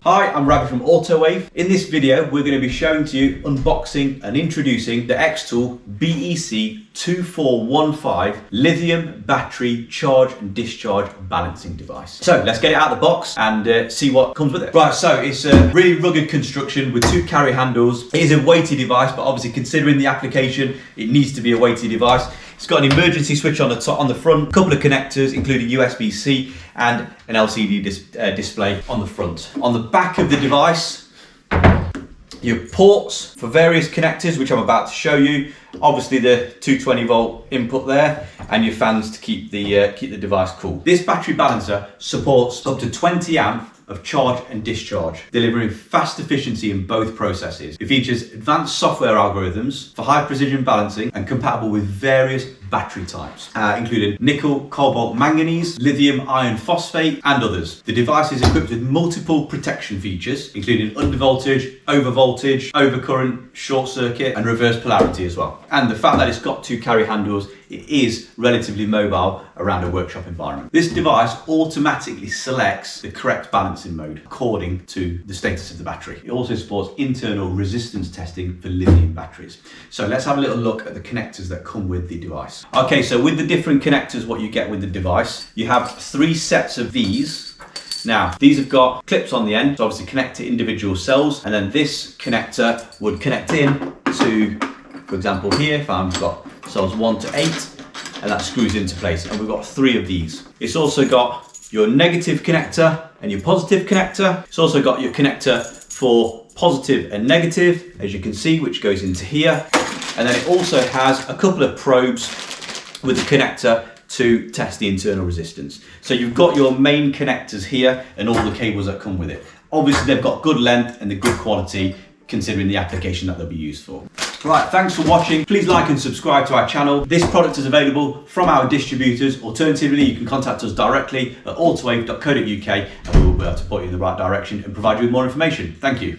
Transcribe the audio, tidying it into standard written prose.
Hi, I'm Ravi from Autowave. In this video, we're going to be showing to you unboxing and introducing the XTool BEC2415 lithium battery charge and discharge balancing device. So let's get it out of the box and see what comes with it. Right, so it's a really rugged construction with 2 carry handles. It is a weighty device, but obviously considering the application, it needs to be a weighty device. It's got an emergency switch on the top, on the front, a couple of connectors, including USB-C and an LCD display on the front. On the back of the device, your ports for various connectors, which I'm about to show you. Obviously the 220 volt input there, and your fans to keep the device cool. This battery balancer supports up to 20 amp of charge and discharge, delivering fast efficiency in both processes. It features advanced software algorithms for high precision balancing and compatible with various battery types, including nickel, cobalt, manganese, lithium, iron phosphate, and others. The device is equipped with multiple protection features, including undervoltage, overvoltage, overcurrent, short circuit, and reverse polarity as well. And the fact that it's got 2 carry handles, it is relatively mobile around a workshop environment. This device automatically selects the correct balancing mode according to the status of the battery. It also supports internal resistance testing for lithium batteries. So let's have a little look at the connectors that come with the device. Okay, so with the different connectors, what you get with the device, you have 3 sets of these. Now, these have got clips on the end to obviously connect to individual cells, and then this connector would connect in to, for example, here, if I've got cells 1 to 8, and that screws into place, and we've got 3 of these. It's also got your negative connector and your positive connector. It's also got your connector for positive and negative, as you can see, which goes into here. And then it also has a couple of probes with the connector to test the internal resistance. So you've got your main connectors here and all the cables that come with it. Obviously they've got good length and the good quality considering the application that they'll be used for. Right, thanks for watching. Please like and subscribe to our channel. This product is available from our distributors. Alternatively, you can contact us directly at autowave.co.uk and we will be able to point you in the right direction and provide you with more information. Thank you.